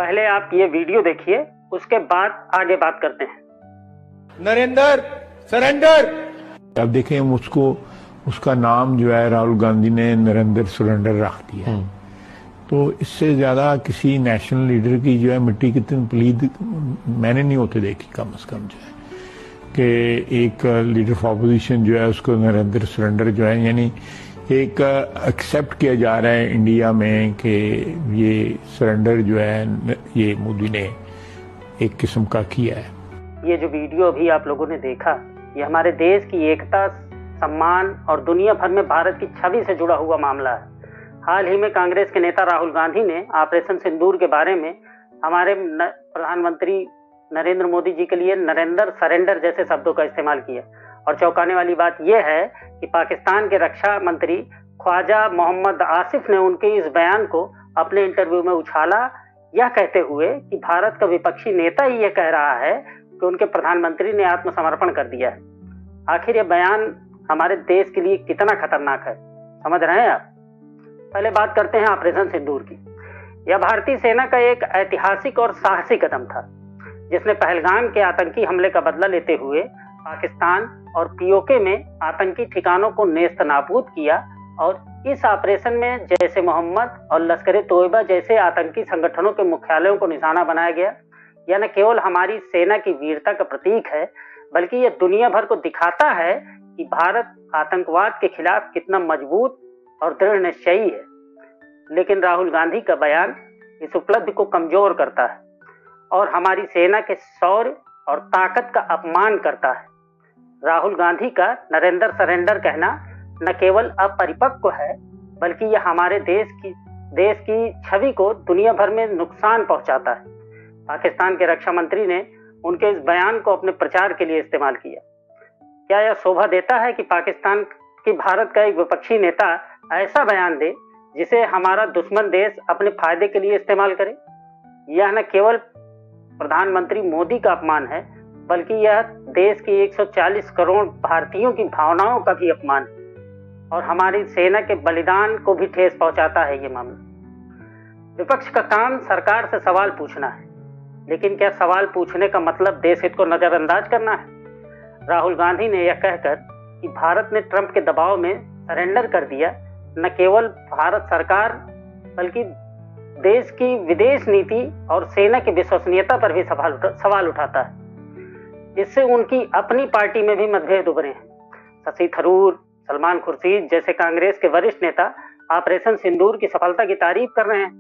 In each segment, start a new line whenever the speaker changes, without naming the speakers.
पहले आप ये वीडियो देखिए, उसके बाद आगे बात करते हैं।
नरेंद्र सरेंडर।
अब देखें उसको, उसका नाम जो है राहुल गांधी ने नरेंद्र सरेंडर रख दिया। तो इससे ज्यादा किसी नेशनल लीडर की जो है मिट्टी कितनी प्लीद मैंने नहीं होते देखी, कम से कम जो है कि एक लीडर ऑफ ऑपोजिशन जो है उसको नरेंद्र सरेंडर जो है, यानी एक एक्सेप्ट किया जा रहा है इंडिया में कि ये सरेंडर जो है ये मोदी ने एक किस्म का किया है।
ये जो वीडियो अभी आप लोगों ने देखा, ये हमारे देश की एकता, सम्मान और दुनिया भर में भारत की छवि से जुड़ा हुआ मामला है। हाल ही में कांग्रेस के नेता राहुल गांधी ने ऑपरेशन सिंदूर के बारे में हमारे प्रधानमंत्री नरेंद्र मोदी जी के लिए नरेंद्र सरेंडर जैसे शब्दों का इस्तेमाल किया। और चौंकाने वाली बात यह है कि पाकिस्तान के रक्षा मंत्री ख्वाजा मोहम्मद आसिफ ने उनके इस बयान को अपने इंटरव्यू में उछाला, यह कहते हुए कि भारत का विपक्षी नेता ही यह कह रहा है कि उनके प्रधानमंत्री ने आत्मसमर्पण कर दिया है। आखिर यह बयान हमारे देश के लिए कितना खतरनाक है, समझ रहे हैं आप? पहले बात करते हैं ऑपरेशन सिंदूर की। यह भारतीय सेना का एक ऐतिहासिक और साहसी कदम था, जिसने पहलगाम के आतंकी हमले का बदला लेते हुए पाकिस्तान और पीओके में आतंकी ठिकानों को नेस्त नाबूद किया। और इस ऑपरेशन में जैश ए मोहम्मद और लश्कर तोयबा जैसे आतंकी संगठनों के मुख्यालयों को निशाना बनाया गया। यह न केवल हमारी सेना की वीरता का प्रतीक है, बल्कि यह दुनिया भर को दिखाता है कि भारत आतंकवाद के खिलाफ कितना मजबूत और दृढ़ निश्चयी है। लेकिन राहुल गांधी का बयान इस उपलब्धि को कमजोर करता है और हमारी सेना के शौर्य और ताकत का अपमान करता है। राहुल गांधी का नरेंद्र सरेंडर कहना न केवल अपरिपक्व है, बल्कि यह हमारे देश की छवि को दुनिया भर में नुकसान पहुंचाता है। पाकिस्तान के रक्षा मंत्री ने उनके इस बयान को अपने प्रचार के लिए इस्तेमाल किया। क्या यह शोभा देता है कि पाकिस्तान की भारत का एक विपक्षी नेता ऐसा बयान दे जिसे हमारा दुश्मन देश अपने फायदे के लिए इस्तेमाल करे? यह न केवल प्रधानमंत्री मोदी का अपमान है, बल्कि यह देश की 140 करोड़ भारतीयों की भावनाओं का भी अपमान है और हमारी सेना के बलिदान को भी ठेस पहुंचाता है ये मामला। विपक्ष का काम सरकार से सवाल पूछना है, लेकिन क्या सवाल पूछने का मतलब देश हित को नजरअंदाज करना है? राहुल गांधी ने यह कहकर कि भारत ने ट्रंप के दबाव में सरेंडर कर दिया, न केवल भारत सरकार बल्कि देश की विदेश नीति और सेना की विश्वसनीयता पर भी सवाल उठाता है। इससे उनकी अपनी पार्टी में भी मतभेद उभरे हैं। शशि थरूर, सलमान खुर्शीद जैसे कांग्रेस के वरिष्ठ नेता ऑपरेशन सिंदूर की सफलता की तारीफ कर रहे हैं,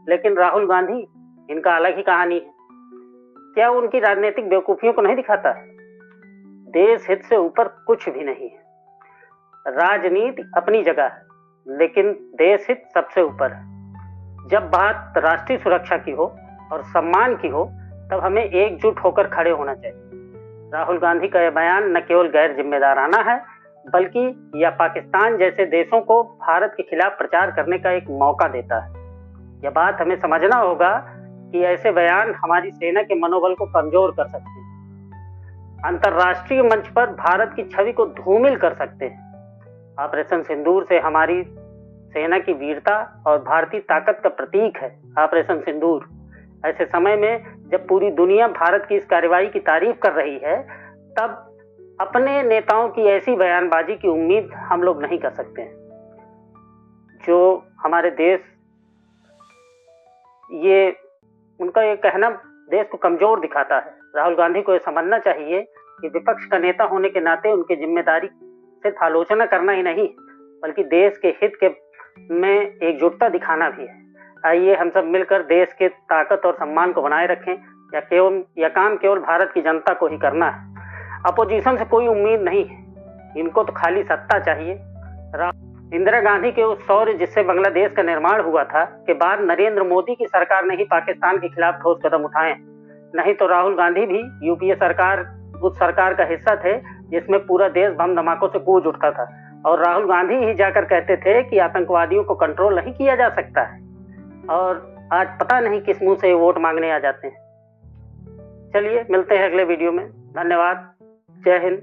लेकिन राहुल गांधी, इनका अलग ही कहानी है। क्या उनकी राजनीतिक बेवकूफियों को नहीं दिखाता है? देश हित से ऊपर कुछ भी नहीं है। राजनीति अपनी जगह है, लेकिन देश हित सबसे ऊपर है। जब बात राष्ट्रीय सुरक्षा की हो और सम्मान की हो, तब हमें एकजुट होकर खड़े होना चाहिए। राहुल गांधी का यह बयान न केवल गैर जिम्मेदाराना है, बल्कि यह पाकिस्तान जैसे देशों को भारत के खिलाफ प्रचार करने का एक मौका देता है। यह बात हमें समझना होगा कि ऐसे बयान हमारी सेना के मनोबल को कमजोर कर सकते हैं, अंतर्राष्ट्रीय मंच पर भारत की छवि को धूमिल कर सकते हैं। ऑपरेशन सिंदूर से हमारी सेना की वीरता और भारतीय ताकत का प्रतीक है ऑपरेशन सिंदूर। ऐसे समय में जब पूरी दुनिया भारत की इस कार्रवाई की तारीफ कर रही है, तब अपने नेताओं की ऐसी बयानबाजी की उम्मीद हम लोग नहीं कर सकते हैं, जो हमारे देश, ये उनका ये कहना देश को कमजोर दिखाता है। राहुल गांधी को यह समझना चाहिए कि विपक्ष का नेता होने के नाते उनकी जिम्मेदारी सिर्फ आलोचना करना ही नहीं, बल्कि देश के हित के में एकजुटता दिखाना भी है। आइए हम सब मिलकर देश के ताकत और सम्मान को बनाए रखें। यह काम केवल भारत की जनता को ही करना है। अपोजिशन से कोई उम्मीद नहीं है, इनको तो खाली सत्ता चाहिए। इंदिरा गांधी के उस शौर्य जिससे बांग्लादेश का निर्माण हुआ था के बाद नरेंद्र मोदी की सरकार ने ही पाकिस्तान के खिलाफ ठोस कदम उठाए, नहीं तो राहुल गांधी भी यूपीए सरकार उस सरकार का हिस्सा थे जिसमें पूरा देश बम धमाकों से गूंज उठता था। और राहुल गांधी ही जाकर कहते थे कि आतंकवादियों को कंट्रोल नहीं किया जा सकता है, और आज पता नहीं किस मुंह से वोट मांगने आ जाते हैं। चलिए मिलते हैं अगले वीडियो में। धन्यवाद। जय हिंद।